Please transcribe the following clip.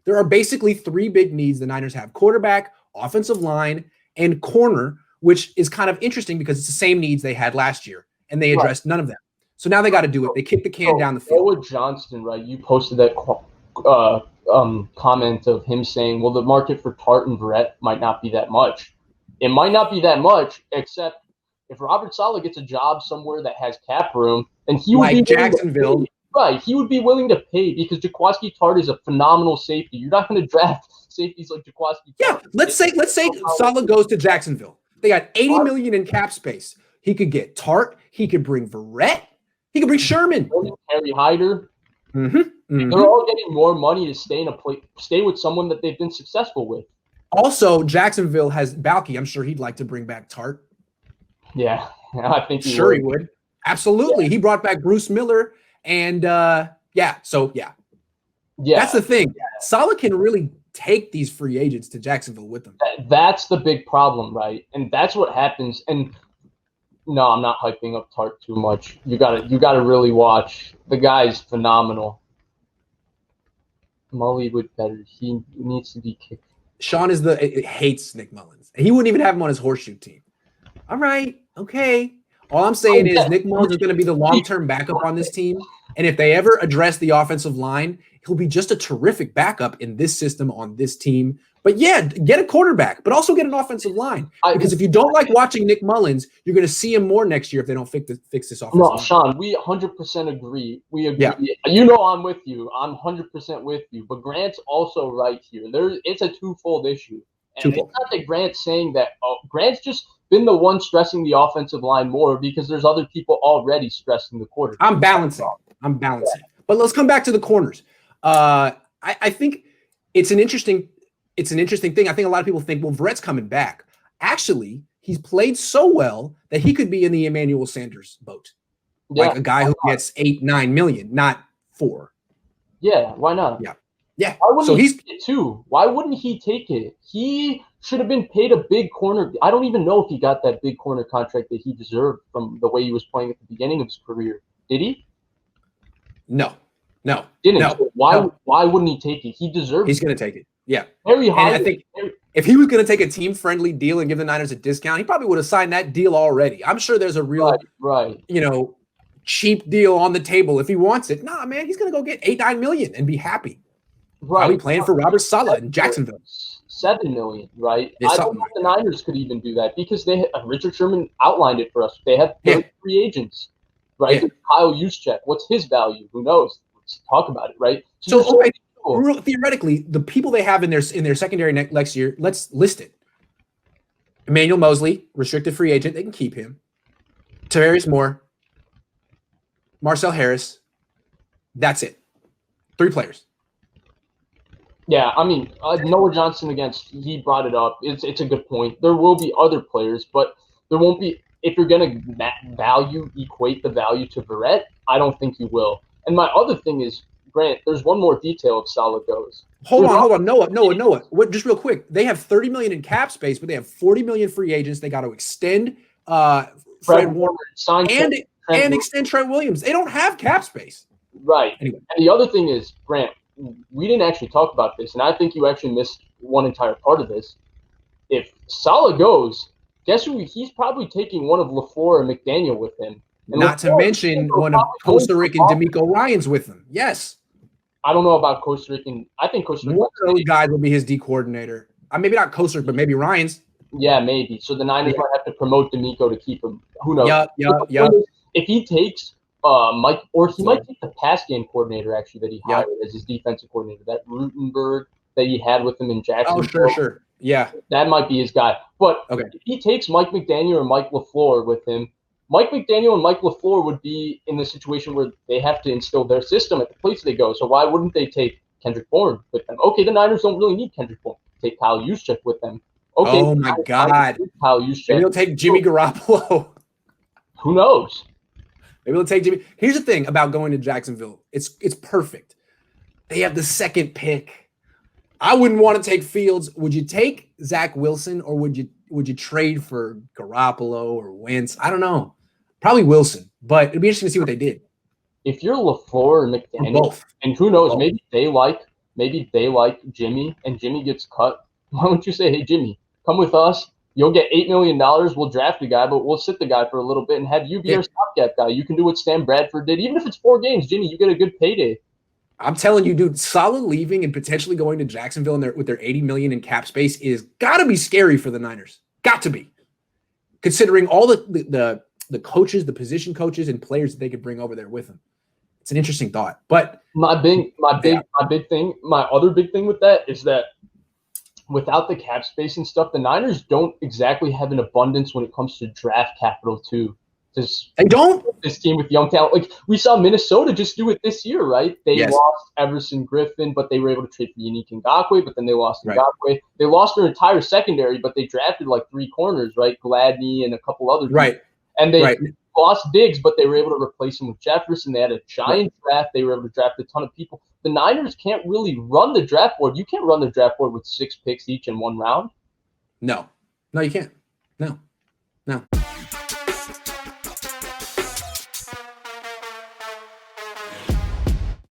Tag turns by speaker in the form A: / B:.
A: There are basically three big needs the Niners have: quarterback, offensive line, and corner, which is kind of interesting because it's the same needs they had last year, and they addressed none of them. So now they got to do it. They kick the can down the field.
B: Noah Johnston, right? You posted that comment of him saying, well, the market for Tartt and Verrett might not be that much. It might not be that much, except if Robert Saleh gets a job somewhere that has cap room, and he would be
A: Jacksonville.
B: Right, he would be willing to pay because Jaquiski Tartt is a phenomenal safety. You're not going to draft safeties like Jaquiski Tartt.
A: Yeah, let's say Saleh goes to Jacksonville. They got $80 million in cap space. He could get Tartt. He could bring Verrett. He could bring Sherman.
B: Harry Hyder. They're all getting more money to stay with someone that they've been successful with.
A: Also, Jacksonville has Balky. I'm sure he'd like to bring back Tartt.
B: Yeah, I think he
A: would. Absolutely. Yeah. He brought back Bruce Miller. And that's the thing. Saleh can really take these free agents to Jacksonville with them.
B: That's the big problem, right? And that's what happens. And no, I'm not hyping up Tartt too much. You gotta really watch. The guy's phenomenal. Mully would better. He needs to be kicked.
A: Sean hates Nick Mullins. He wouldn't even have him on his horseshoe team. All right, okay. All I'm saying is Nick Mullins is going to be the long-term backup on this team. And if they ever address the offensive line, he'll be just a terrific backup in this system on this team. But yeah, get a quarterback, but also get an offensive line. Because if you don't like watching Nick Mullins, you're going to see him more next year if they don't fix this offensive line.
B: Sean, we 100% agree. We agree. Yeah. You know I'm with you. I'm 100% with you. But Grant's also right here. It's a twofold issue. And it's not that Grant's saying that. Grant's just been the one stressing the offensive line more because there's other people already stressing the quarterback.
A: I'm balancing. But let's come back to the corners. I think it's an interesting thing. I think a lot of people think, well, Verrett's coming back. Actually, he's played so well that he could be in the Emmanuel Sanders boat. Yeah, like a guy who gets 8-9 million, not 4.
B: Yeah, why not?
A: Yeah.
B: Why wouldn't he take it too? Why wouldn't he take it? He should have been paid a big corner. I don't even know if he got that big corner contract that he deserved from the way he was playing at the beginning of his career. Did he?
A: No.
B: Didn't. No. So why wouldn't he take it? He deserved
A: He's going to take it. Yeah.
B: Very high.
A: I think if he was going to take a team-friendly deal and give the Niners a discount, he probably would have signed that deal already. I'm sure there's a real, cheap deal on the table if he wants it. Nah, man, he's going to go get 8-9 million and be happy. Right. Probably playing for Robert Saleh in Jacksonville.
B: 7 million, right? I don't think the Niners could even do that because Richard Sherman outlined it for us. They have free agents, right? Yeah. Kyle Juszczyk, what's his value? Who knows? Let's talk about it, right?
A: So theoretically, the people they have in their secondary next year, let's list it. Emmanuel Mosley, restricted free agent, they can keep him. Tavarius Moore, Marcel Harris. That's it. 3 players.
B: Yeah, I mean, Noah Johnston, he brought it up. It's a good point. There will be other players, but there won't be – if you're going to equate the value to Verrett, I don't think you will. And my other thing is, Grant, there's one more detail if Saleh goes.
A: Hold on. Noah. Just real quick. They have $30 million in cap space, but they have $40 million free agents. They got to extend Fred Warner and extend Trent Williams. They don't have cap space.
B: Right. Anyway. And the other thing is, Grant, we didn't actually talk about this, and I think you actually missed one entire part of this. If Saleh goes, guess who? He's probably taking one of LaFleur and McDaniel with him. And
A: not to mention one of Costa Rican D'Amico Ryans with him. Yes.
B: I don't know about Costa Rican. I think Costa Rican.
A: One of those guys will be his D coordinator. Maybe not Costa Rican, but maybe Ryans.
B: Yeah, maybe. So the Niners might have to promote D'Amico to keep him. Who knows?
A: Yep.
B: If he takes Mike, or he might take the pass game coordinator actually that he hired as his defensive coordinator, that Rutenberg that he had with him in Jacksonville.
A: Oh, sure. Yeah.
B: That might be his guy. But if he takes Mike McDaniel or Mike LaFleur with him, Mike McDaniel and Mike LaFleur would be in the situation where they have to instill their system at the place they go. So why wouldn't they take Kendrick Bourne with them? Okay, the Niners don't really need Kendrick Bourne. Take Kyle Juszczyk with them. Okay.
A: Oh, my God.
B: Kyle Juszczyk.
A: Maybe they'll take Jimmy Garoppolo.
B: Who knows?
A: Maybe they'll take Jimmy. Here's the thing about going to Jacksonville. It's perfect. They have the second pick. I wouldn't want to take Fields. Would you take Zach Wilson or would you trade for Garoppolo or Wentz? I don't know. Probably Wilson, but it'd be interesting to see what they did.
B: If you're LaFleur and McDaniel, and who knows, maybe they like maybe they like Jimmy and Jimmy gets cut. Why don't you say, hey, Jimmy, come with us. You'll get $8 million. We'll draft the guy, but we'll sit the guy for a little bit and have you be our stopgap guy. You can do what Stan Bradford did. Even if it's 4 games, Jimmy, you get a good payday.
A: I'm telling you, dude, Saleh leaving and potentially going to Jacksonville with their $80 million in cap space is got to be scary for the Niners. Got to be. Considering all the coaches, the position coaches and players that they could bring over there with them. It's an interesting thought. But
B: my other big thing with that is that without the cap space and stuff, the Niners don't exactly have an abundance when it comes to draft capital too.
A: They don't.
B: This team with young talent, like we saw Minnesota just do it this year, right? They lost Everson Griffin, but they were able to trade for Yannick Ngakoue, but then they lost Ngakoue. They lost their entire secondary, but they drafted like 3 corners, right? Gladney and a couple others,
A: right?
B: And they lost Diggs, but they were able to replace him with Jefferson. They had a giant draft. They were able to draft a ton of people. The Niners can't really run the draft board. You can't run the draft board with 6 picks each in one round.
A: No, you can't. No.